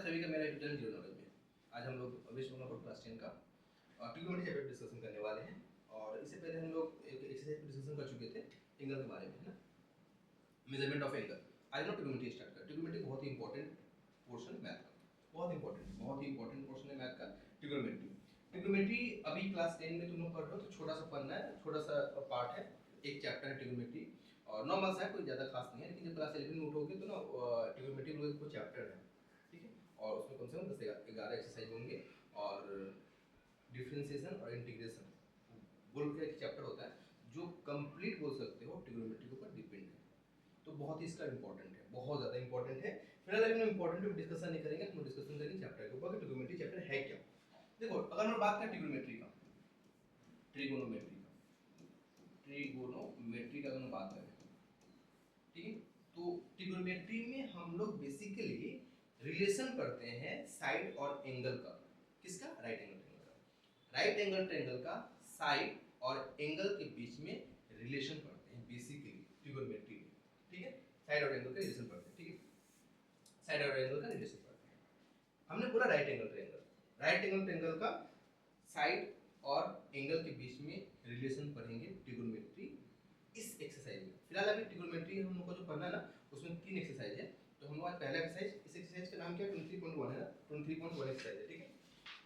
सभी का मेरा यूट्यूब जीरो नॉलेज में। आज हम लोग वेस्ट बंगाल क्लास 10 का ट्रिग्नोमेट्री चैप्टर डिस्कशन करने वाले हैं। और इससे पहले हम लोग एक एक्सरसाइज पर डिस्कशन कर चुके थे एंगल के बारे में, है ना, मेजरमेंट ऑफ एंगल। आज हम ट्रिग्नोमेट्री स्टार्ट कर। ट्रिग्नोमेट्री बहुत ही इंपॉर्टेंट पोर्शन मैथ का, बहुत ही इंपॉर्टेंट पोर्शन है मैथ का ट्रिग्नोमेट्री। ट्रिग्नोमेट्री अभी क्लास 10 में तुम लोग पढ़ रहे हो तो छोटा सा पढ़ना है, छोटा सा पार्ट है, एक चैप्टर है ट्रिग्नोमेट्री और नॉर्मल सा है, कोई ज़्यादा खास नहीं है। लेकिन जब क्लास 11 में उठोगे तो ना ट्रिग्नोमेट्री में कोई चैप्टर है, ठीक है, और उसमें कम से कम 10-11 एक्सरसाइज होंगे और डिफरेंशिएशन और इंटीग्रेशन बोल के एक चैप्टर होता है जो कंप्लीट बोल सकते हो ट्रिग्नोमेट्री के ऊपर डिपेंड है। तो बहुत ही इसका इंपॉर्टेंट है, बहुत ज़्यादा इंपॉर्टेंट है। फिलहाल अभी हम इंपॉर्टेंट पे डिस्कशन नहीं करेंगे, हम डिस्कशन करेंगे चैप्टर के ऊपर कि ट्रिग्नोमेट्री चैप्टर है क्या। देखो, अगर हम बात करें ट्रिग्नोमेट्री का, ट्रिगोनोमेट्री का अगर हम बात करें, ठीक है, तो ट्रिगोनोमेट्री में हम लोग बेसिकली रिलेशन करते हैं साइड और एंगल का। किसका? राइट एंगल ट्रायंगल का। राइट एंगल ट्रायंगल का साइड और एंगल के बीच में रिलेशन पढ़ते हैं बेसिकली ट्रिगोनोमेट्री में, ठीक है। साइड और एंगल का रिलेशन पढ़ते हैं, ठीक है, साइड और एंगल का रिलेशन पढ़ते हैं। हमने बोला राइट एंगल ट्रायंगल का साइड और एंगल के बीच में रिलेशन पढ़ेंगे ट्रिगोनोमेट्री इस एक्सरसाइज में। फिलहाल अभी ट्रिगोनोमेट्री हम लोग को जो पढ़ना है ना, उसमें 3 एक्सरसाइज है। तो हम लोग आज पहला एक्सरसाइज, इस एक्सरसाइज का नाम क्या है? 23.1 है ना, 23.1 एक्सरसाइज है, ठीक है।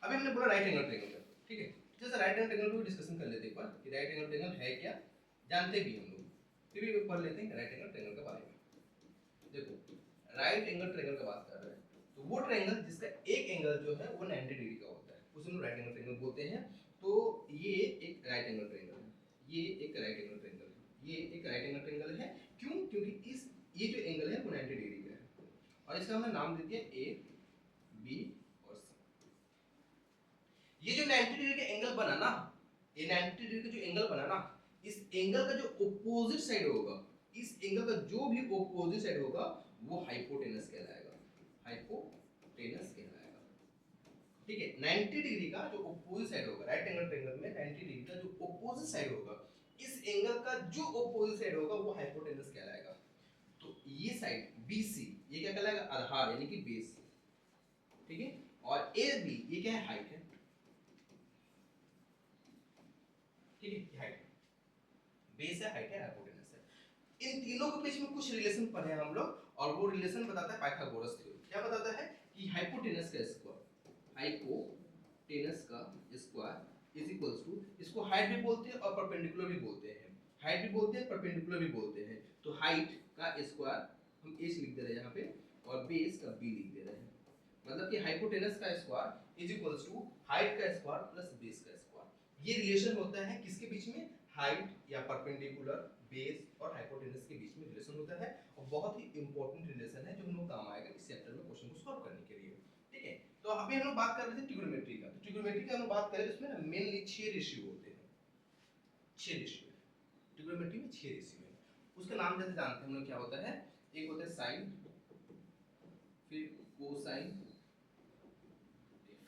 अभी हमने बोला राइट एंगल ट्रायंगल का, ठीक है। जैसे राइट एंगल ट्रायंगल को डिस्कशन कर लेते हैं एक बार कि राइट एंगल ट्रायंगल है क्या, जानते भी हम लोग, फिर भी पढ़ लेते हैं राइट एंगल ट्रायंगल के बारे में। देखो, राइट एंगल ट्रायंगल का बात कर रहे हैं तो वो ट्रायंगल जिसका एक एंगल जो है वो 90 डिग्री का होता है उसे हम राइट एंगल ट्रायंगल बोलते हैं। तो ये एक राइट एंगल ट्रायंगल है, ये एक राइट एंगल ट्रायंगल है, ये एक राइट एंगल ट्रायंगल है। क्यों? क्योंकि इस ये जो एंगल है वो 90 डिग्री का है और इसका हमने नाम दे दिया ए, बी और सी। ये जो 90 डिग्री का एंगल बना ना, ये 90 डिग्री का जो एंगल बना ना, इस एंगल का जो ऑपोजिट साइड होगा, इस एंगल का जो भी ऑपोजिट साइड होगा वो हाइपोटेनस कहलाएगा, हाइपोटेनस कहलाएगा, ठीक है। 90 डिग्री का जो ऑपोजिट साइड होगा, राइट एंगल ट्रायंगल में 90 डिग्री का जो ऑपोजिट साइड होगा, इस एंगल का जो ऑपोजिट साइड होगा वो हाइपोटेनस कहलाएगा। तो ये साइड BC ये क्या कहलाएगा? आधार यानी कि बेस, ठीक है। और AB ये क्या है? हाइट है, ठीक है, हाइट, बेस है, हाइट है, हाइपोटेनस है। इन तीनों के बीच में कुछ रिलेशन पढ़े हम लोग और वो रिलेशन बताता है पाइथागोरस थ्योरम। क्या बताता है? कि हाइपोटेनस का स्क्वायर इज इक्वल्स टू, इसको हाइट भी बोलते हैं और परपेंडिकुलर भी बोलते हैं, हाइट भी बोलते हैं, परपेंडिकुलर भी बोलते हैं। तो हाइट का स्क्वायर हम h लिख दे रहे हैं यहाँ पे और बेस का b लिख दे रहे हैं। मतलब कि हाइपोटेनस का square is equals to height का स्क्वायर प्लस बेस का स्क्वायर। ये रिलेशन होता है किसके बीच में? हाइट या परपेंडिकुलर, बेस और हाइपोटेनस के बीच में रिलेशन होता है और बहुत ही इंपॉर्टेंट रिलेशन है जो हम लोग काम आएगा इस चैप्टर में क्वेश्चन को सॉल्व करने के लिए, ठीक है। तो अभी हम लोग बात कर रहे थे ट्रिग्नोमेट्री का। तो ट्रिग्नोमेट्री का हम बात करें तो इसमें ना मेनली 6 रेशियो होते हैं, 6 रेशियो है ट्रिग्नोमेट्री में, 6 रेशियो है। उसका नाम जैसे जानते हैं हम लोग क्या होता है, एक होता है साइन, फिर कोसाइन,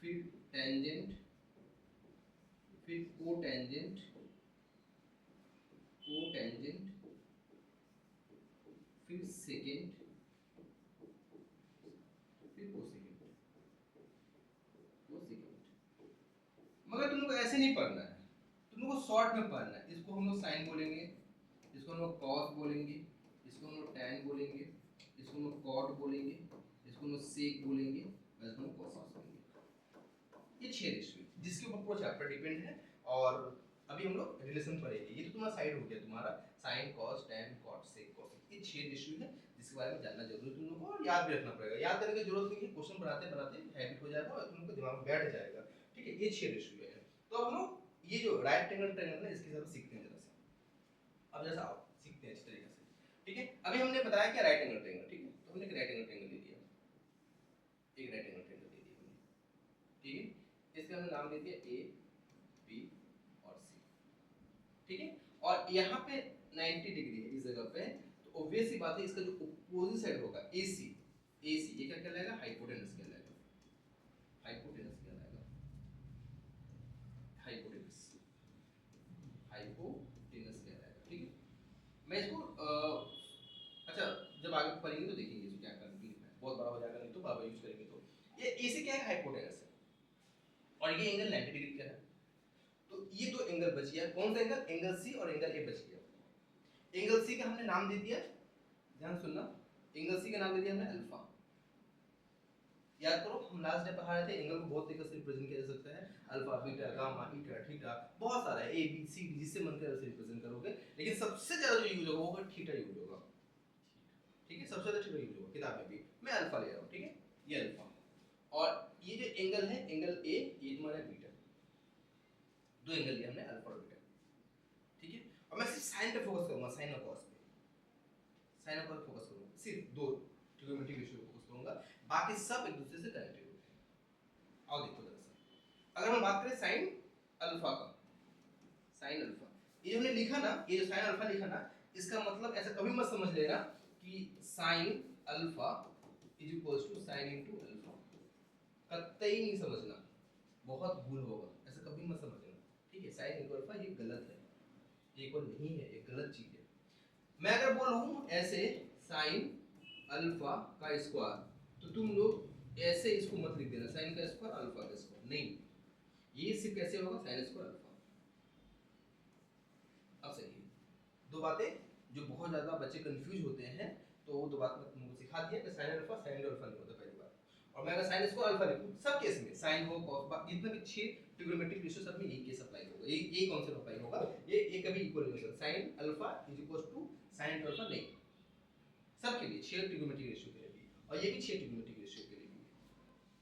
फिर टेंजेंट, फिर कोटेंजेंट, फिर सेकेंड, फिर कोसेकेंट, मगर तुम लोग ऐसे नहीं पढ़ना है, तुम लोग को शॉर्ट में पढ़ना है। इसको हम लोग साइन बोलेंगे, इसको हम लोग कॉस बोलेंगे, इसको हम लोग टैन बोलेंगे, इसको हम लोग कॉट बोलेंगे, इसको हम लोग सेक बोलेंगे और इसको हम लोग कोसाइस बोलेंगे। ये 6 रेशियो जिसके ऊपर पूरा चैप्टर डिपेंड है। और अभी हम लोग रिलेशन पढ़ेंगे। ये तो तुम्हारा साइड हो गया, तुम्हारा साइन, कॉस, टैन, कॉट, सेक, कोसेक, ये 6 रेशियो है जिसके बारे में जानना जरूरी तुम लोगों को और याद भी रखना पड़ेगा। याद करने की जरूरत नहीं है, क्वेश्चन बनाते बनाते हैबिट हो जाएगा और तुम लोग के दिमाग में बैठ जाएगा, ठीक है। ये 6 रेशियो है। तो हम लोग ये जो राइट एंगल ट्रायंगल है इसके साथ सीखते हैं जरा सा। अब जैसा आओ सीखते हैं अच्छी तरीके से, ठीक है। अभी हमने बताया क्या राइट एंगल ट्रायंगल, ठीक है। तो हमने एक राइट एंगल ट्रायंगल दे दिया, एक राइट एंगल ट्रायंगल दे दिया हमने, ठीक है। इसका हमने नाम दे दिया ए, बी और सी, ठीक है। और यहाँ पे 90 डिग्री है इस जगह पे, तो ऑब्वियस सी बात है इसका जो अपोजिट साइड होगा AC, ये क्या कहलाएगा? हाइपोटेनस कहलाएगा, हाइपोटेनस कहलाएगा, हाइपोटेनस, हाइपोटेनस कहलाएगा, ठीक है। मैं इसको अच्छा जब आगे पढ़ेंगे तो देखेंगे इसको क्या करना है, बहुत बड़ा हो जाएगा नहीं तो बार बार यूज करेंगे तो ये AC क्या है, हाइपोटेनस है, और ये एंगल 90 डिग्री का है। तो ये दो एंगल बच गया, कौन सा एंगल, एंगल C और एंगल A बच गया। एंगल C का हमने नाम दे दिया, ध्यान सुनना, एंगल C का नाम दे दिया हमने अल्फा। याद करो हम लास्ट डे पढ़ा रहे थे एंगल को बहुत तरीके से रिप्रेजेंट किया जा सकता है, अल्फा बीटा गामा ईटा थीटा, बहुत सारा है, ए बी सी डी, जिससे मन करे उसे रिप्रेजेंट करोगे, लेकिन सबसे ज्यादा जो यूज होगा वो थीटा यूज होगा, ठीक है, सबसे ज्यादा थीटा यूज होगा किताब में भी। मैं अल्फा ले रहा हूं, ठीक है, ये अल्फा, और ये जो एंगल है एंगल ए, ये तुम्हारा बीटा, दो एंगल लिए हमने अल्फा और बीटा, ठीक है। और मैं सिर्फ साइन पे फोकस करूंगा, साइन और कॉस पे, साइन और कॉस फोकस करूंगा, सिर्फ दो ट्रिग्नोमेट्रिक रेशियो पे फोकस करूंगा, बाकी सब एक दूसरे से कनेक्टेड होते हैं। आओ देखो जरा सा, अगर हम बात करें साइन अल्फा का, साइन अल्फा, ये हमने लिखा ना, ये जो साइन अल्फा लिखा ना, इसका मतलब ऐसा कभी मत समझ लेना कि sine alpha is equals to sine into alpha, कतई नहीं समझना, बहुत भूल होगा, ऐसा कभी मत समझना, ठीक है। साइन इनटू अल्फा ये गलत है, ये इक्वल नहीं है, ये गलत चीज है। मैं अगर बोलूं ऐसे साइन अल्फा का स्क्वायर, तो तुम लोग ऐसे इसको मत लिख देना साइन का स्क्वायर अल्फा का स्क्वायर, नहीं, ये सिर्फ कैसे होगा, साइन स्क्वायर अल्फा। अब सही है, दो बातें जो बहुत ज्यादा बच्चे कंफ्यूज होते हैं, तो वो दो बात मैं तुमको सिखा दिया कि साइन अल्फा साइन अल्फा नहीं होता पहली बार, और मैं अगर साइन स्क्वायर अल्फा लिखूं सब केस में, साइन हो कॉस, जितने भी 6 ट्रिग्नोमेट्रिक रेशियो सब में यही केस अप्लाई होगा, यही कांसेप्ट अप्लाई होगा, ये कभी इक्वल नहीं हो सकता, sine alpha is equals to sine alpha नहीं, सबके लिए 6 ट्रिग्नोमेट्रिक रेशियो के लिए भी, और ये भी 6 ट्रिग्नोमेट्रिक रेशियो के लिए भी,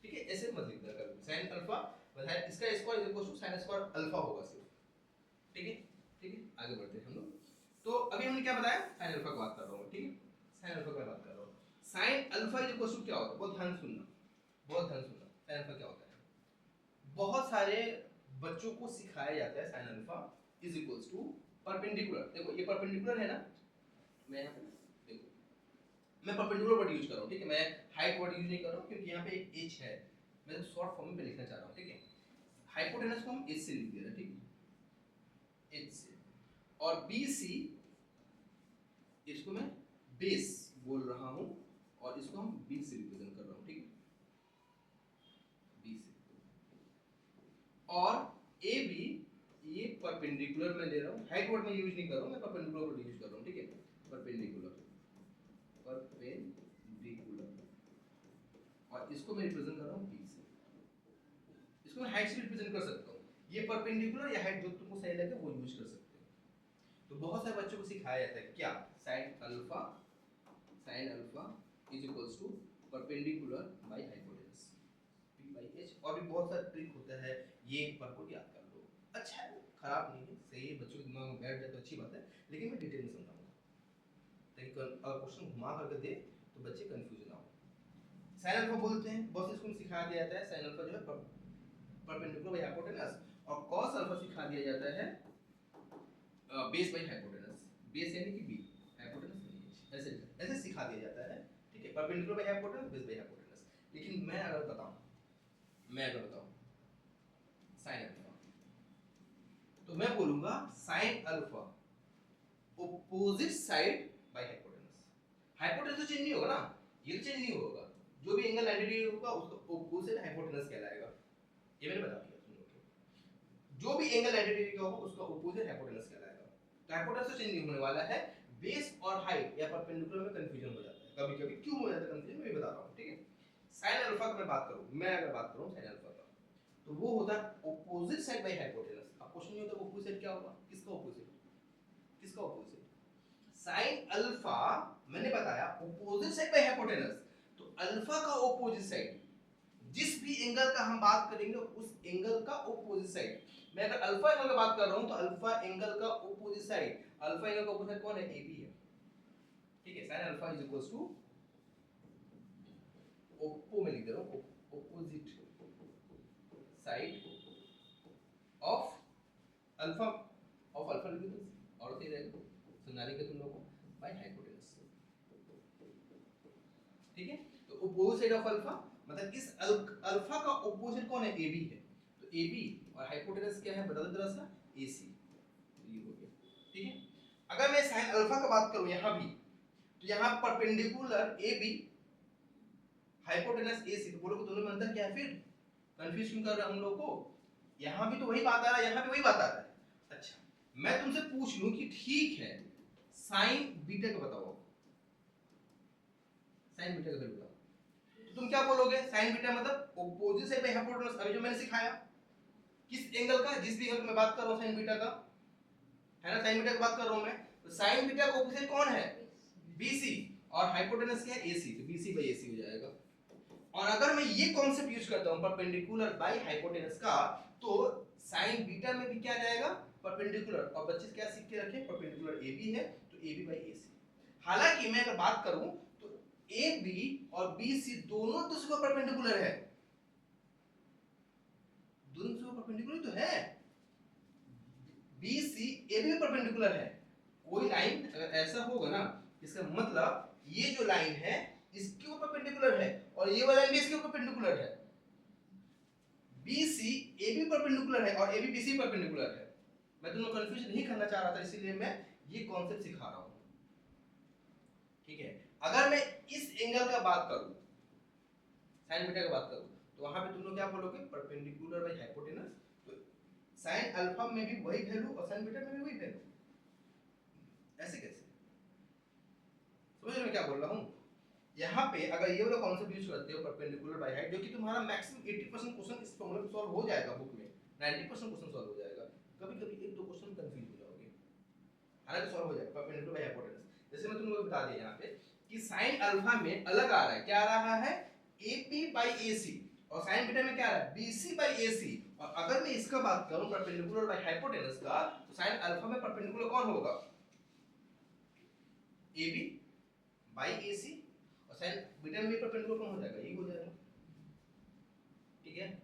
ठीक है। ऐसे मत लिखना कभी, साइन अल्फा मतलब इसका square is equals to sine square alpha होगा सिर्फ, ठीक है, ठीक है। आगे बढ़ते हैं हम लोग, तो अभी हमने क्या बताया, साइन अल्फा की बात कर रहा हूं, ठीक है, साइन अल्फा की बात कर रहा हूं। Sine alpha is equals to क्या होता है, बहुत ध्यान सुनना, बहुत ध्यान सुनना, साइन अल्फा क्या होता है। बहुत सारे बच्चों को सिखाया जाता है sine alpha is equals to perpendicular, देखो ये परपेंडिकुलर है ना, मैं यहां पे देखो, मैं परपेंडिकुलर वर्ड यूज कर रहा हूं, ठीक है, मैं हाइट वर्ड यूज नहीं कर रहा हूं क्योंकि यहां पे एक एच है, मैं शॉर्ट फॉर्म में लिखना चाह रहा हूं, ठीक है। हाइपोटेनस को हम एच से लिख दे रहे हैं, ठीक है, एच से, और बी सी, इसको मैं बेस बोल रहा हूं, और इसको हम बी से रिप्रेजेंट कर रहा हूं, ठीक है, बी से, और ए बी, ये परपेंडिकुलर में ले रहा हूं, हाइट वर्ड में यूज नहीं कर रहा हूं, मैं परपेंडिकुलर वर्ड यूज कर रहा हूं, ठीक है, परपेंडिकुलर, परपेंडिकुलर, और इसको मैं रिप्रेजेंट कर रहा हूं बी से, इसको मैं हाइट से रिप्रेजेंट कर सकता हूं, ये परपेंडिकुलर या हाइट जो तुमको सही लगे वो यूज कर सकते हो। तो बहुत सारे बच्चों को सिखाया जाता है क्या, sine alpha is equals to perpendicular by hypotenuse, p by h, और भी बहुत सारा ट्रिक होता है, ये परपोर्ट याद कर लो, अच्छा है, खराब नहीं है, सही है, बच्चों के दिमाग में बैठ जाए तो अच्छी बात है, लेकिन मैं डिटेल में समझाऊंगा ताकि अगर क्वेश्चन घुमा करके दे तो बच्चे कंफ्यूज ना हो। साइन अल्फा बोलते हैं, बहुत से स्कूल में सिखाया दिया जाता है साइन अल्फा जो है परपेंडिकुलर बाय हाइपोटेनस, और cos अल्फा सिखा दिया जाता है बेस बाय हाइपोटेनस, बेस यानी कि बी, हाइपोटेनस नहीं, ऐसे ऐसे सिखा दिया जाता है, ठीक है, perpendicular by hypotenuse, base by hypotenuse. लेकिन मैं अगर बताऊं साइन अल्फा, तो मैं बोलूंगा sine alpha opposite side by hypotenuse, hypotenuse तो चेंज नहीं होगा ना, ये तो चेंज नहीं होगा, जो भी एंगल 90 डिग्री होगा उसका ऑपोजिट हाइपोटेनस कहलाएगा, ये मैंने बता दिया तुम लोग को, जो भी एंगल 90 डिग्री का होगा उसका ऑपोजिट हाइपोटेनस कहलाएगा। तो हाइपोटेनस तो चेंज नहीं होने वाला है, बेस और हाइट या परपेंडिकुलर में कंफ्यूजन हो जाता है कभी-कभी, क्यों हो जाता है कंफ्यूजन मैं भी बता रहा हूं, ठीक है। साइन अल्फा की मैं बात करूं, मैं अगर बात करूं साइन अल्फा का, तो वो होता है ऑपोजिट साइड बाय हाइपोटेनस। अब क्वेश्चन ये होता है ऑपोजिट साइड क्या होगा, किसका ऑपोजिट, किसका ऑपोजिट, साइन अल्फा मैंने बताया ऑपोजिट साइड बाय हाइपोटेनस, तो अल्फा का ऑपोजिट साइड, जिस भी एंगल का हम बात करेंगे उस एंगल का ऑपोजिट साइड, मैं अगर अल्फा एंगल की बात कर रहा हूं तो अल्फा एंगल का ऑपोजिट साइड, अल्फा एंगल का ऑपोजिट साइड कौन है, AB है, ठीक है। Sine alpha is equals to oppo में लिख दे रहा हूं, ऑपोजिट साइड ऑफ अल्फा, लिख दो और सही रहेगा, सुनाने के तुम लोगों को बाय हाइपोटेनस, ठीक है। तो ऑपोजिट साइड ऑफ अल्फा मतलब इस अल्फा का ऑपोजिट कौन है, AB है, तो AB और हाइपोटेनस क्या है बता दो जरा सा, AC, ये हो गया, ठीक है। अगर मैं साइन अल्फा का बात करूं यहां भी, तो यहां परपेंडिकुलर AB हाइपोटेनस AC, तो बोलोगे दोनों में अंतर क्या है? फिर कंफ्यूज क्यों कर रहे हैं हम लोग को? यहाँ भी तो वही बात आ रहा है, यहाँ भी वही बात आ रहा है। अच्छा, मैं तुमसे पूछ लूं कि ठीक है, साइन बीटा का बताओ, साइन बीटा का बताओ, तो तुम क्या बोलोगे? साइन बीटा मतलब ऑपोजिट साइड बाय हाइपोटेनस, अभी जो मैंने सिखाया, किस एंगल का? जिस भी एंगल में बात कर रहा हूं साइन बीटा का, है ना, साइन बीटा की बात कर रहा हूं मैं, तो साइन बीटा का ऑपोजिट कौन है? BC, और हाइपोटेनस क्या है? AC, तो BC बाय AC हो जाएगा। और अगर मैं ये कॉन्सेप्ट यूज करता हूं परपेंडिकुलर बाय हाइपोटेनस का, तो साइन बीटा में भी क्या जाएगा? परपेंडिकुलर। और बच्चे क्या सीख के रखे? परपेंडिकुलर AB है तो AB बाय AC। हालांकि मैं अगर बात करूं तो AB और BC दोनों दूसरे को परपेंडिकुलर है, दोनों दूसरे को परपेंडिकुलर तो है, BC AB में परपेंडिकुलर है। कोई लाइन अगर ऐसा होगा ना, इसका मतलब ये जो लाइन है इसके ऊपर परपेंडिकुलर है, और ये वाला लाइन भी इसके ऊपर परपेंडिकुलर है। BC AB परपेंडिकुलर है और AB BC परपेंडिकुलर है। मैं तुम लोग कंफ्यूज नहीं करना चाह रहा था, इसीलिए मैं ये कॉन्सेप्ट सिखा रहा हूं, ठीक है। अगर मैं इस एंगल का बात करूं, साइन बीटा का बात करूं, तो वहां पे तुम लोग क्या बोलोगे? Perpendicular by hypotenuse. तो साइन अल्फा में भी वही वैल्यू और साइन बीटा में भी वही वैल्यू, ऐसे कैसे? समझ रहे हो मैं क्या बोल रहा हूं? यहाँ पे अगर ये वाला कॉन्सेप्ट यूज करते हो परपेंडिकुलर बाय हाइट, जो कि तुम्हारा मैक्सिमम 80% क्वेश्चन इस फॉर्मूला में सॉल्व हो जाएगा, बुक में 90% क्वेश्चन सॉल्व हो जाएगा, कभी-कभी एक दो क्वेश्चन कंफ्यूज हो जाओगे, हालांकि सॉल्व हो जाएगा परपेंडिकुलर बाय हाइपोटेनस। जैसे मैं तुमको बता दिया यहाँ पे कि साइन अल्फा में अलग आ रहा है, क्या आ रहा है? AP बाय AC, और साइन बीटा में क्या आ रहा है? BC by AC। और अगर मैं इसका बात करूं परपेंडिकुलर बाय हाइपोटेनस का, तो साइन अल्फा में परपेंडिकुलर कौन होगा? AB बाय AC, और साइन बीटा में भी परपेंडिकुलर कौन हो जाएगा? ये हो जाएगा, ठीक है।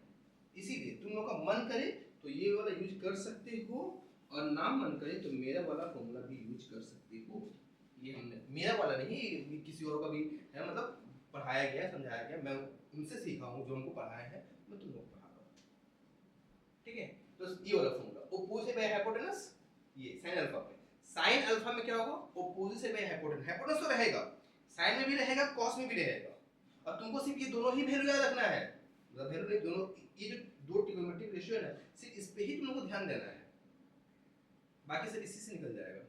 इसीलिए तुम लोग का मन करे तो ये वाला यूज कर सकते हो, और ना मन करे तो मेरा वाला फॉर्मूला भी यूज कर सकते हो। ये हमने, मेरा वाला नहीं, ये किसी और का भी है, मतलब पढ़ाया गया, समझाया गया, मैं उनसे सीखा हूँ जो हमको पढ़ाया है, मैं तुम लोग को पढ़ा रहा हूँ, ठीक है। तो ये वाला फॉर्मूला ऑपोजिट बाय हाइपोटेनस, ये साइन अल्फा पे, साइन अल्फा में क्या होगा? ऑपोजिट बाय हाइपोटेनस, हाइपोटेनस तो रहेगा, साइन में भी रहेगा, कॉस में भी रहेगा, और तुमको सिर्फ ये दोनों ही वैल्यू याद रखना है, मतलब वैल्यू नहीं, दोनों, ये जो दो ट्रिग्नोमेट्रिक रेशियो है ना, सिर्फ इस पे ही तुम लोग को ध्यान देना है, बाकी सब इसी से निकल जाएगा।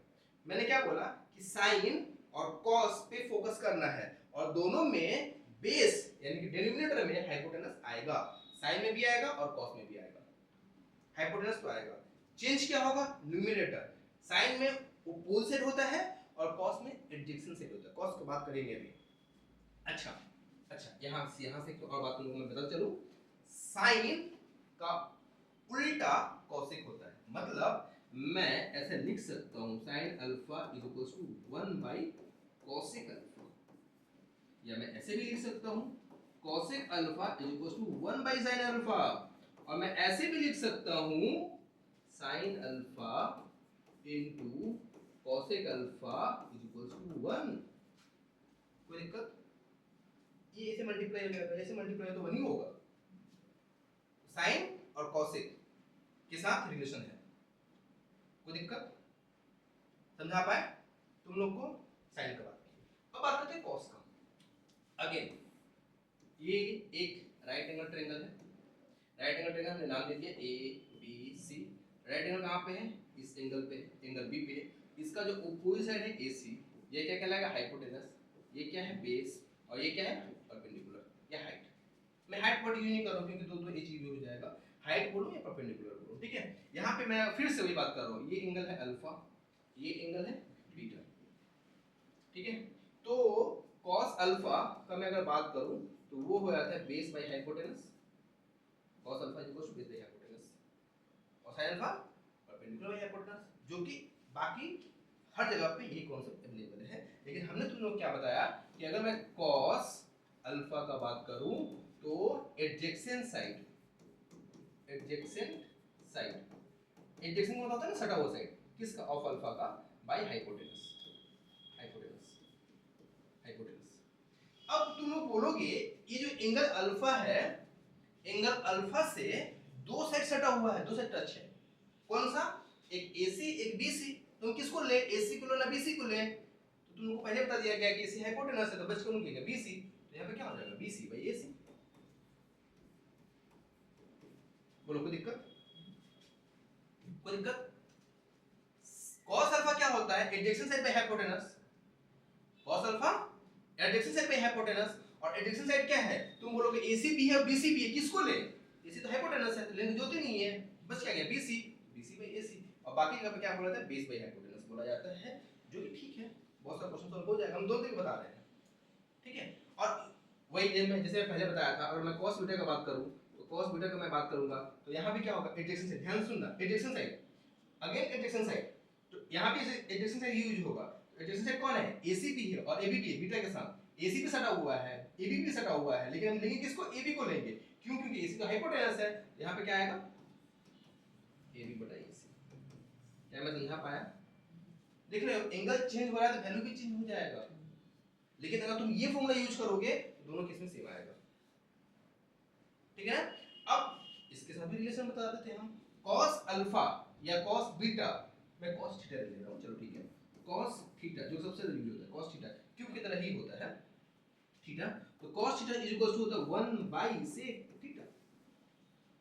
मैंने क्या बोला कि साइन और कॉस पे फोकस करना है, और दोनों में बेस यानी कि डिनोमिनेटर में हाइपोटेनस आएगा, साइन में भी आएगा और कॉस में भी आएगा, हाइपोटेनस तो आएगा। चेंज क्या होगा? न्यूमरेटर, साइन में ऑपोजिट होता है और कॉस में एडजेसेंट साइड होता है, कॉस की बात करेंगे अभी। अच्छा, यहाँ से एक और बात तुम लोगों को मैं बताता चलूं, साइन का उल्टा कॉसेक होता है, मतलब मैं ऐसे लिख सकता हूं sine alpha is equal to 1 by cosec alpha, या मैं ऐसे भी लिख सकता हूं cosec alpha is equal to 1 by sine alpha, और मैं ऐसे भी लिख सकता हूं sine alpha into cosec alpha is equal to 1। कोई दिक्कत? ये ऐसे मल्टीप्लाई हो जाएगा, ऐसे मल्टीप्लाई तो 1 ही होगा, साइन और कॉसेक के साथ रिलेशन है, कोई दिक्कत? समझा पाए तुम लोग को? साइन का बात की, अब बात करते हैं कॉस का। अगेन ये एक राइट एंगल ट्रायंगल है, राइट एंगल ट्रायंगल हमने नाम दे दिया ABC। राइट एंगल कहाँ पे है? इस एंगल पे, एंगल B पे। इसका जो अपोजिट साइड है AC, ये क्या कहलाएगा? हाइपोटेनस। ये क्या है? बेस। और ये क्या है? परपेंडिकुलर या हाइट। मैं हाइट वर्ड यूज नहीं कर रहा हूं क्योंकि दो एक चीज हो जाएगा, हाइट बोलो या परपेंडिकुलर बोलो, ठीक है। यहाँ पे मैं फिर से वही बात कर रहा हूँ, ये एंगल है अल्फा, ये एंगल है बीटा, ठीक है। तो cos अल्फा का मैं अगर बात करूं तो वो हो जाता है base by hypotenuse, cos alpha is equal to base by hypotenuse, और sin alpha perpendicular by hypotenuse, जो कि बाकी हर जगह पे ये कॉन्सेप्ट अवेलेबल है। लेकिन हमने तुम लोग क्या बताया कि अगर मैं cos अल्फा का बात करूं तो एडजेसेंट साइड, एडजेसेंट मतलब होता है ना सटा हुआ साइड, किसका? ऑफ अल्फा का, बाय हाइपोटेनस, हाइपोटेनस। अब तुम लोग बोलोगे ये जो एंगल अल्फा है, एंगल अल्फा से दो साइड सटा हुआ है, दो साइड टच है, कौन सा? एक AC एक BC, तुम किसको ले? AC को लो ना BC को ले? तो तुमको पहले बता दिया गया कि AC हाइपोटेनस है तो बच कौन लेगा? BC। तो यहाँ पे क्या हो जाएगा BC by AC। बोलो कोई दिक्कत? कोई दिक्कत? cos अल्फा क्या होता है? Adjacent side by hypotenuse. cos alpha adjacent side by hypotenuse, और एडजेसेंट साइड क्या है? तुम बोलोगे AC भी है और BC भी है, किसको ले? AC तो हाइपोटेनस है, तो लेंथ जो नहीं है, बस क्या गया BC, BC by AC। और बाकी जगह पे क्या बोला जाता है? बेस बाय हाइपोटेनस बोला जाता है, जो कि ठीक है, बहुत सारा क्वेश्चन सॉल्व हो जाएगा, हम दोनों तरीके बता रहे हैं, ठीक है। और वही जैसे मैं पहले बताया था, अगर मैं cos बीटा का बात करूं तो cos बीटा का मैं बात करूंगा तो यहां भी क्या होगा? एडजेसेंट साइड, ध्यान सुनना, adjacent side, again adjacent side, तो यहां भी एडजेसेंट साइड यूज होगा। एडजेसेंट साइड कौन है? AC भी है और AB भी है, बीटा के साथ AC भी सटा हुआ है, AB भी सटा हुआ है, लेकिन हम लेंगे किसको? AB को लेंगे, क्यों? क्योंकि AC तो हाइपोटेनस है, यहां पे क्या आएगा? AB बटा AC। क्या मैं समझा पाया? देख रहे हो, एंगल चेंज हो रहा है तो वैल्यू भी चेंज हो जाएगा, लेकिन अगर तुम ये फॉर्मूला यूज करोगे तो दोनों केस में सेम आएगा, ठीक है। अब इसके साथ भी रिलेशन बता देते हैं हम। cos अल्फा या cos बीटा, मैं cos थीटा ले रहा हूं, चलो ठीक है। cos थीटा जो सबसे यूज होता है, cos थीटा क्यों की तरह ही होता है थीटा, तो cos theta is equal to होता है 1 बाय sec थीटा,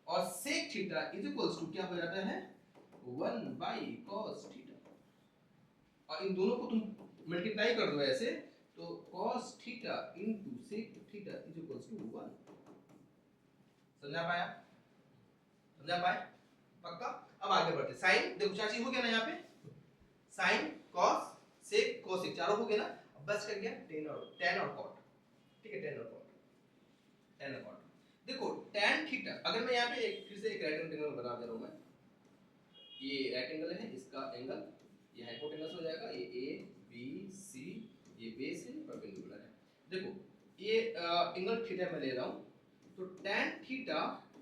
और sec theta is equal to क्या हो जाता है? 1 बाय cos थीटा, और इन दोनों को तुम मल्टीप्लाई कर दो ऐसे, तो cos theta into sec theta is equals to 1। समझा पाया? समझा पाए? पक्का? अब आगे बढ़ते, साइन देखो चाची हो गया ना यहाँ पे, साइन cos sec cosec चारों हो गए ना, अब बस कर गया tan और cot, ठीक है, tan और cot। देखो tan थीटा, अगर मैं यहाँ पे फिर से एक राइट एंगल बना दे रहा हूँ मैं, ये राइट एंगल है, इसका एंगल ये हाइपोटेनस हो जाएगा, ये A B C, ये बेस है, परपेंडिकुलर है। देखो ये एंगल थीटा मैं ले रहा हूँ, तो tan theta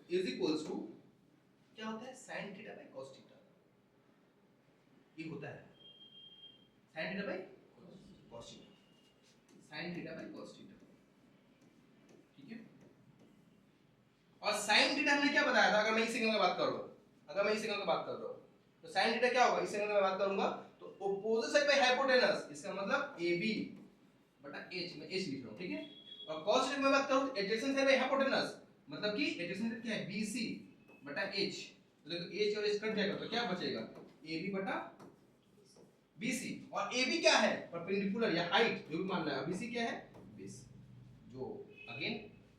is equals to क्या होता है? sin theta by cos theta, ये होता है sin theta by cos theta, sin theta by cos theta, ठीक है। और sin थीटा हमने क्या बताया था? अगर मैं इस एंगल की बात कर रहा हूँ, अगर मैं इस एंगल की बात कर रहा हूँ तो sin थीटा क्या होगा? इस एंगल में बात करूंगा तो ऑपोजिट साइड बाय हाइपोटेनस, इसका मतलब AB बटा H, मैं H लिख रहा हूँ, ठीक है। और cos थीटा में बात करूँ तो एडजेसेंट साइड बाय हाइपोटेनस, मतलब कि एडजेसेंट साइड क्या है? BC बटा H, तो देखो H और H कट जाएगा तो क्या बचेगा? AB बटा BC, और AB क्या है? परपेंडिकुलर या हाइट, जो भी मानना है। BC क्या है? बेस, जो अगेन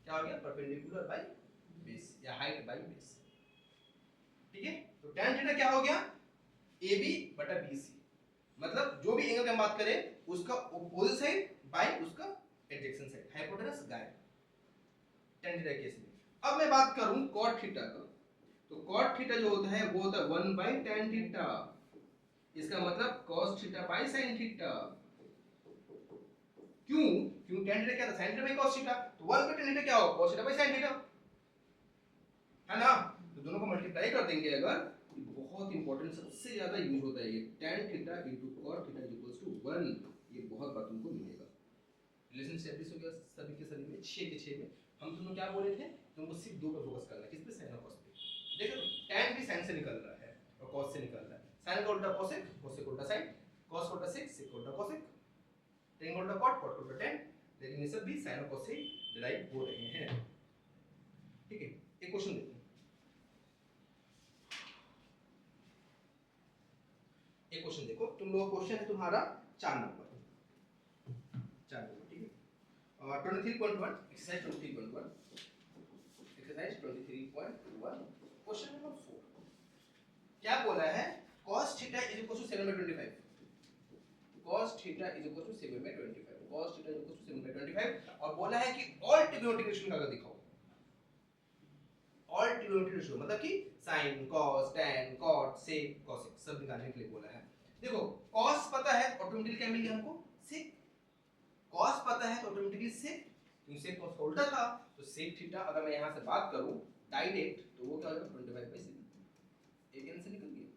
क्या हो गया? परपेंडिकुलर बाय बेस या हाइट बाय बेस, ठीक है। तो tan थीटा क्या हो गया? AB बटा BC, मतलब जो भी एंगल की हम बात करें उसका ऑपोजिट साइड बाय उसका एडजेसेंट साइड, हाइपोटेनस गायब, tan थीटा केस में। अब मैं बात करूं cot थीटा का, तो cot थीटा जो होता है वो होता है 1 बाय tan थीटा, इसका मतलब cos theta by sin theta. क्यों? क्यों tan थीटा क्या था? sin theta by cos theta, तो 1 बाय tan थीटा क्या होगा? cos theta by sin theta, है ना। तो दोनों को मल्टीप्लाई कर देंगे अगर, बहुत इंपॉर्टेंट, सबसे ज्यादा यूज होता है ये tan theta into cot theta is equals to 1, ये बहुत बार तुमको मिलेगा। रिलेशन एस्टैब्लिश हो गया सभी के सभी में, 6 के 6 में। हम तुमको क्या बोले थे? तुमको सिर्फ दो पे फोकस करना है, किस पे? sin और cos पे। देखो tan भी sin से निकल रहा है और cos से निकल रहा है, sin का उल्टा cosec, cosec उल्टा sin, cos का उल्टा sec, sec का उल्टा cosec, tan का उल्टा cot, cot का उल्टा tan, लेकिन ये सब भी sin और cos से डिराइव हो रहे हैं, ठीक है। एक क्वेश्चन देखो, एक क्वेश्चन देखो, तुम लोग क्वेश्चन है तुम्हारा 4 नंबर, ठीक है। 23.1 एक्सरसाइज 23.1, एक्सरसाइज 23.1 क्वेश्चन नंबर 4 क्या बोला है? cos theta is equal to 7/25, cos theta is equal to 7/25, cos theta is equal to 7/25, और बोला है कि ऑल ट्रिग्नोमेट्रिक रेशियो निकाल कर दिखाओ। ऑल ट्रिग्नोमेट्रिक रेशियो मतलब कि sin cos tan cot sec cosec सब निकालने के लिए बोला है। देखो cos पता है, ऑटोमेटिकली क्या मिल गया हमको? sec, cos पता है तो ऑटोमेटिकली sec, क्योंकि sec cos का उल्टा था, तो sec थीटा अगर मैं यहां से बात करूं डायरेक्ट तो वो क्या हो जाएगा? 25/7, एक आंसर निकल गया।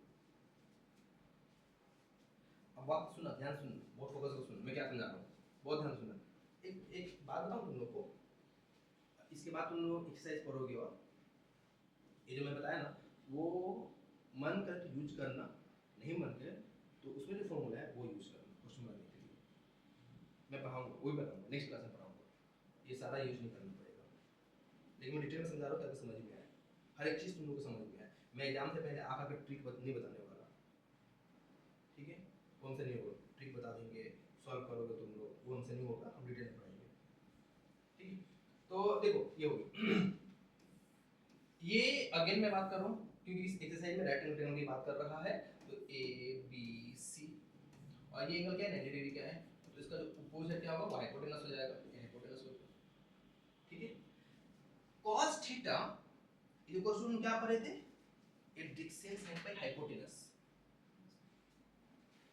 अब बात सुनना, ध्यान सुनना, बहुत फोकस से सुनना, मैं क्या समझा रहा हूं, बहुत ध्यान सुनना। एक बात बताऊं तुम लोग को, इसके बाद तुम लोग एक्सरसाइज करोगे और ये जो मैं बताया ना वो मन करके यूज करना, नहीं मन करे तो उसमें जो फॉर्मूला है वो यूज करना क्वेश्चन बनाने के लिए। मैं पढ़ाऊंगा, वही बताऊंगा, नेक्स्ट क्लास में पढ़ाऊंगा, ये सारा यूज नहीं करना पड़ेगा, लेकिन मैं डिटेल में समझा रहा हूँ ताकि समझ में आए, हर एक चीज़ तुम लोगों को समझ में आए। मैं एग्जाम से पहले आकर ट्रिक नहीं बताने वाला, ठीक है, वो हमसे नहीं होगा, ट्रिक बता देंगे, सॉल्व करोगे तुम लोग, वो हमसे नहीं होगा, हम डिटेल में पढ़ाएंगे, ठीक है। तो देखो ये हो गया ये अगेन मैं बात कर रहा हूँ क्योंकि इस एक्सरसाइज में राइट एंगल ट्रायंगल की बात कर रहा है, तो ए बी सी और ये एंगल क्या है 90 डिग्री क्या है, तो इसका जो अपोजिट क्या होगा वो हाइपोटेनस हो जाएगा, ये हाइपोटेनस हो गया, ठीक है। cos theta is equal to क्या पढ़े थे, एडजेसेंट साइड बाय हाइपोटेनस,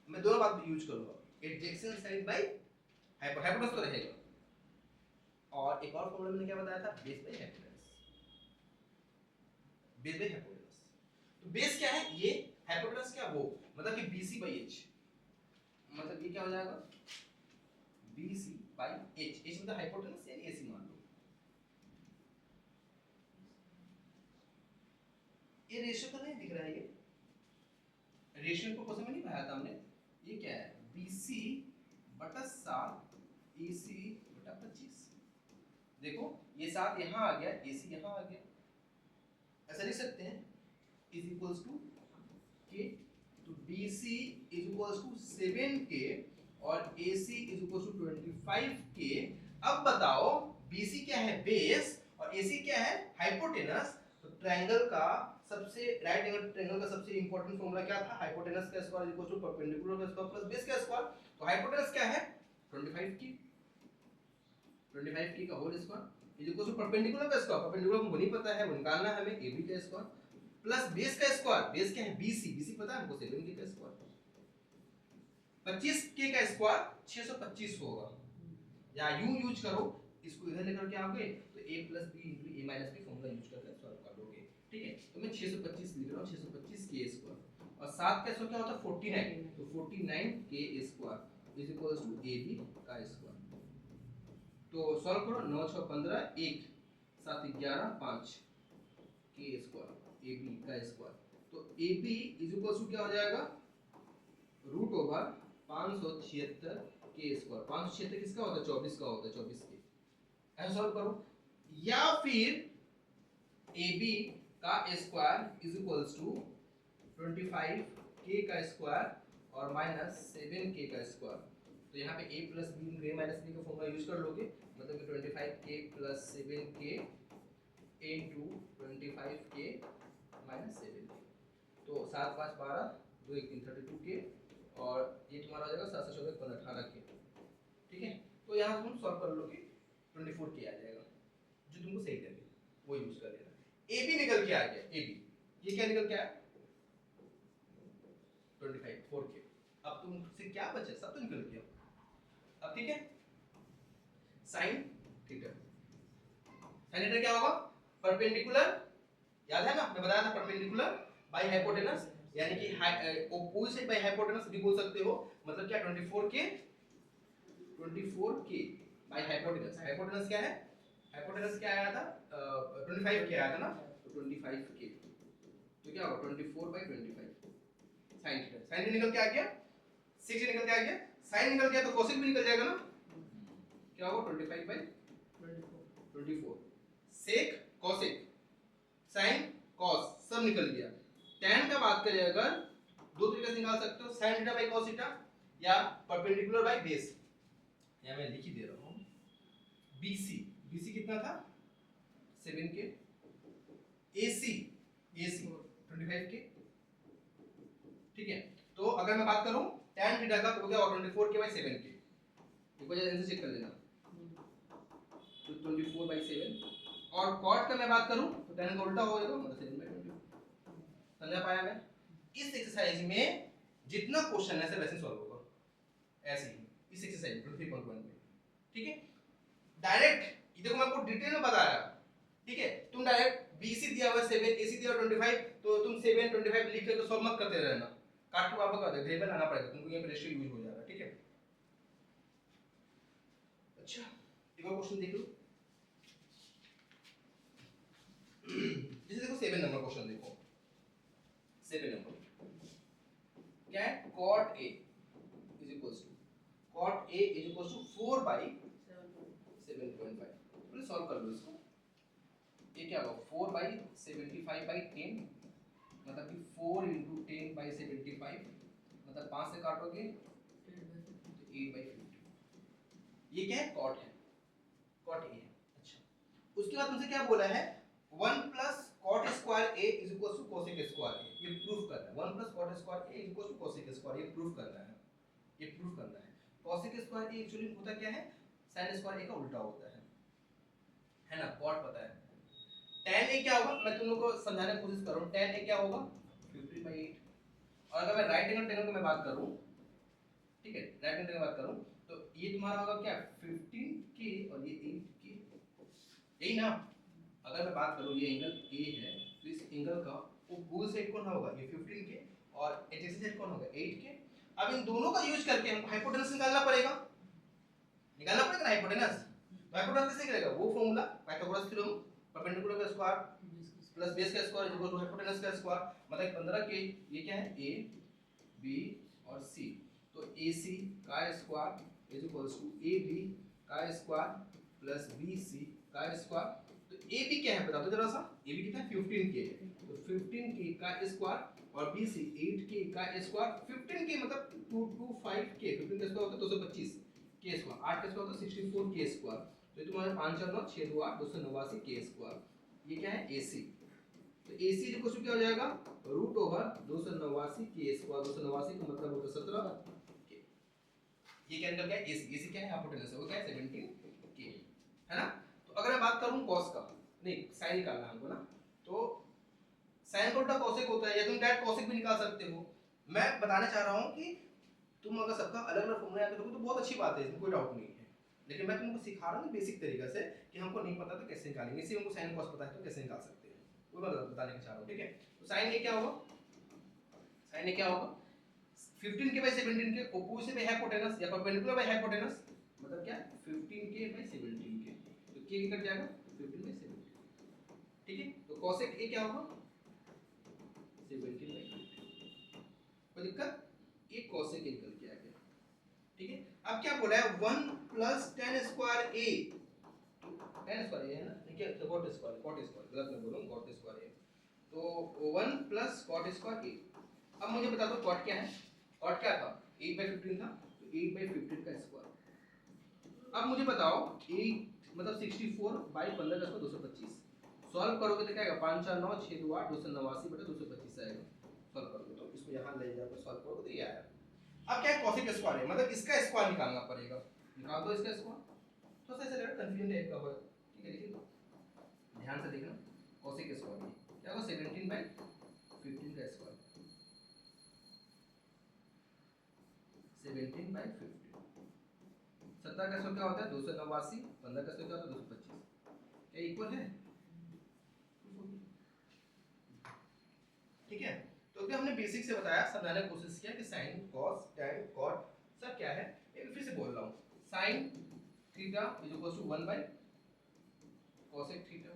मैं दोनों बात यूज करूंगा, एडजेसेंट साइड बाय हाइपोटेनस तो रहेगा, और एक और फॉर्मूला मैंने क्या बताया था, base by hypotenuse, base by hypotenuse. तो बेस क्या है, ये हाइपोटेनस क्या वो मतलब कि BC बाई H, मतलब ये क्या हो जाएगा BC बाई H, H मतलब हाइपोटेनस यानी AC मान लो, ये रेशियो तो नहीं दिख रहा है, ये रेशियो को क्वेश्चन में नहीं पढ़ाया था हमने, ये क्या है BC बटा 7 AC बटा 25, देखो ये 7 यहाँ आ गया, AC यहाँ आ गया, ऐसा लिख सकते हैं इज इक्वल्स टू के, तो BC is equals to 7K और AC is equals to 25K। अब बताओ BC क्या है बेस और AC क्या है हाइपोटेनस, तो ट्रायंगल का सबसे राइट एंगल ट्रायंगल का सबसे इंपॉर्टेंट फार्मूला क्या था, हाइपोटेनस का square is equals to perpendicular का स्क्वायर प्लस बेस का स्क्वायर, तो हाइपोटेनस क्या है 25K, 25K का whole square is equals to perpendicular का स्क्वायर, परपेंडिकुलर को नहीं पता है वो निकालना है हमें, AB का स्क्वायर प्लस बेस का स्क्वायर, बेस क्या है BC, BC पता है हमको 7K का स्क्वायर, 25K का स्क्वायर 625 होगा, या यूं यूज करो इसको इधर लेकर के आओगे तो a plus b into a minus b formula use करके सॉल्व कर लोगे, ठीक है। तो मैं 625 लिख रहा हूं, 625K स्क्वायर और 7 का स्क्वायर क्या होता है 49, तो 49K square is equals to AB का स्क्वायर, तो सॉल्व करो 9 6 15 1 7 11 5 K स्क्वायर AB का स्क्वायर, तो AB इज इक्वल टू क्या हो जाएगा रूट ओवर 576 K स्क्वायर, 576 किसका होता है 24 का होता है, 24K, ऐसा सॉल्व करो, या फिर AB का square is equal to 25K का स्क्वायर और माइनस 7K का स्क्वायर, तो यहाँ पे a plus b into a minus b का फॉर्मूला यूज कर लोगे, मतलब कि 25K plus 7K into 25K minus 7K, तो 7 5 12 2 1 3 32K और ये तुम्हारा हो जाएगा 7 7 14 18K, ठीक है। तो यहाँ तुम सॉल्व कर लोगे 24K आ जाएगा, जो तुमको सही लगे वो यूज कर लेना। AB निकल के आ गया, AB ये क्या निकल के आया 25 4K, अब तुमसे क्या बचा, सब तो निकल गया, अब ठीक है साइन थीटा, साइन थीटा क्या होगा परपेंडिकुलर, याद है ना मैं बताया था परपेंडिकुलर बाय हाइपोटेनस, यानी कि ऑपोजिट बाय हाइपोटेनस भी बोल सकते हो, मतलब क्या 24K बाय हाइपोटेनस, हाइपोटेनस क्या है, हाइपोटेनस क्या आया था 25K आया था ना, तो 25K, तो क्या होगा 24 बाय 25 साइन थीटा, साइन निकल के आ गया 6 निकल के आ गया, साइन निकल गया तो कोसेक भी निकल जाएगा ना, क्या होगा 25 by 24 sec cosec sine cos सब निकल गया, tan का बात करें अगर दो तरीके से निकाल सकते हो, sin theta by cos theta या परपेंडिकुलर बाय बेस, या मैं लिख ही दे रहा हूं BC कितना था 7K, AC 25K, ठीक है। तो अगर मैं बात करूं tan थीटा का तो क्या होगा 24K बाय 7K, एक बार आंसर चेक कर लेना, तो 24 बाय 7, और cot का मैं बात करूं तो tan का उल्टा हो जाएगा मतलब 7/20, समझा पाया मैं। इस एक्सरसाइज में जितना क्वेश्चन है वैसे सॉल्व होगा, ऐसे ही इस एक्सरसाइज 3.1 में, ठीक है। डायरेक्ट ये देखो मैं आपको डिटेल में बताया, ठीक है, तुम डायरेक्ट BC दिया हुआ 7 AC दिया हुआ 25, तो तुम 7 25 लिख के तो सॉल्व मत करते रहना, काट के वापस कर दे, वेरिएबल आना पड़ेगा तुमको, ये रेशियो यूज हो जाएगा, ठीक है। अच्छा एक और क्वेश्चन देख लो, जैसे देखो 7 नंबर क्वेश्चन देखो, 7 नंबर क्या है cot A is equals to 4 by 7.5, सॉल्व कर लो इसको। ये क्या होगा 4/75/10 मतलब कि 4 × 10/75 मतलब 5 से काटोगे तो 8/50। ये क्या है कॉट है, कॉट ए है। अच्छा उसके बाद तुमसे क्या बोला है 1 + cot square a = cosec square a, ये प्रूफ करना है। 1 + cot square a = cosec square, ये प्रूफ करना है, ये प्रूफ करना है। cosec स्क्वायर a एक्चुअली होता क्या है sin स्क्वायर a का उल्टा होता है ना। cot पता है, tan a क्या होगा मैं तुम लोगों को समझाने की कोशिश कर रहा हूं। tan a क्या होगा 15/8। और अगर मैं राइट एंगल ट्रायंगल की मैं बात करूं, ठीक है राइट एंगल की बात करूं तो ये तुम्हारा होगा क्या 15k और ये 8k, यही ना। अगर मैं बात करूं ये एंगल a है तो इस एंगल का वो साइड कौन होगा ये 15k और एडजेसेंट साइड कौन होगा 8k। अब इन दोनों का यूज करके हमको हाइपोटेनस निकालना पड़ेगा ना हाइपोटेनस। तो हाइपोटेनस कैसे निकलेगा वो फार्मूला पाइथागोरस थ्योरम, परपेंडिकुलर का स्क्वायर प्लस बेस का स्क्वायर इक्वल टू हाइपोटेनस का स्क्वायर मतलब 15k। ये क्या है a b और c, तो ac का square is equals to ab का स्क्वायर प्लस bc का स्क्वायर। तो ab क्या है बता दो जरा सा, ab कितना है 15k है तो 15k का स्क्वायर और bc 8k का स्क्वायर। 15k मतलब 225k, 15 का स्क्वायर होता है 225 k स्क्वायर, 8 का स्क्वायर होता है 64k स्क्वायर। तो ये तुम्हारा 5 और 9 6 2 8 289 k स्क्वायर। ये क्या है ac, तो AC इक्वल टू क्या हो जाएगा √289 k स्क्वायर। 289 का मतलब होता है 17 k। ये क्या निकल गया AC, AC क्या है हाइपोटेनस है वो क्या है 17 k है ना। तो अगर मैं बात करूं cos का, नहीं sin निकालना हमको ना, तो sin का उल्टा cosec होता है या तुम डायरेक्ट cosec भी निकाल सकते हो। मैं बताना चाह रहा हूं कि तुम अगर सबका अलग-अलग फॉर्मूला याद रखोगे तो बहुत अच्छी बात है, इसमें कोई डाउट नहीं है। लेकिन मैं तुमको सिखा रहा हूं बेसिक तरीका से कि हमको नहीं पता तो कैसे निकालेंगे। इसी हमको sin cos पता है तो कैसे निकाल सकते हैं वो मैं बताने चाह रहा हूं, ठीक है। तो sin ये क्या होगा, sin ये क्या होगा 15k/17 के ऑपोजिट बाय हाइपोटेनस या परपेंडिकुलर बाय हाइपोटेनस मतलब क्या 15k/17 तो k कट जाएगा 15/17, ठीक है। तो cosec a क्या होगा 17/15, कोई दिक्कत, ये cosec a निकल के आ गया, ठीक है। अब क्या बोला है 1 + tan square a, tan square a है ना, ठीक है cot स्क्वायर गलत मैं बोल रहा हूं cot स्क्वायर a, तो 1 + cot स्क्वायर a। अब मुझे बता दो cot क्या है, cot क्या था 8/15 था तो 8/15 का स्क्वायर। अब मुझे बताओ 8 मतलब 64/15 का स्क्वायर 225, सॉल्व करोगे तो क्या आएगा 5 4 9 6 2 8 289/225 आएगा। सॉल्व करोगे तो इसको यहां ले जाकर सॉल्व करोगे तो ये आएगा। अब क्या है cosec स्क्वायर है मतलब इसका स्क्वायर निकालना पड़ेगा, निकाल दो इसका स्क्वायर। तो ऐसे लगा कंफ्यूजन टाइप का होगा, ठीक है देखिए ध्यान से देखना cosec स्क्वायर क्या होगा 17/15 का स्क्वायर 17/15। 17 का स्क्वायर क्या होता है 289, 15 का स्क्वायर क्या होता है 225, क्या इक्वल है, ठीक है। तो अभी हमने बेसिक से बताया समझाने की कोशिश किया कि sin cos tan cot सब क्या है। एक फिर से बोल रहा हूं sin theta is equal to 1 by cosec theta,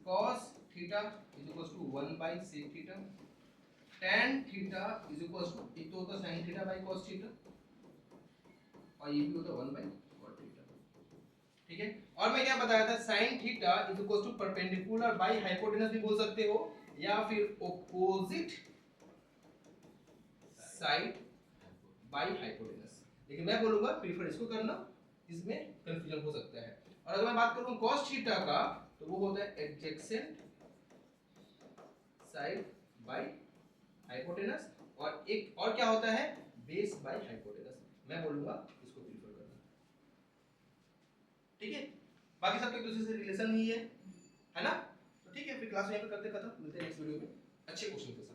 cos theta is equal to 1 by sec theta, tan theta is equal to एक तो होता है sin theta by cos theta और ये भी होता है 1 बाय cot थीटा, ठीक है। और मैं क्या बताया था sin theta is equal to perpendicular by hypotenuse भी बोल सकते हो या फिर ऑपोजिट साइड बाय हाइपोटेनस, लेकिन मैं बोलूंगा प्रीफर इसको करना, इसमें कंफ्यूजन हो सकता है। और अगर मैं बात करूं cos थीटा का तो वो होता है एडजेसेंट साइड बाय हाइपोटेनस और एक और क्या होता है बेस बाय हाइपोटेनस, मैं बोलूंगा इसको प्रीफर करना, ठीक है। बाकी सब एक दूसरे से रिलेशन नहीं है ना। तो ठीक है फिर क्लास यहां पे करते खत्म, मिलते हैं नेक्स्ट वीडियो में अच्छे क्वेश्चन के साथ।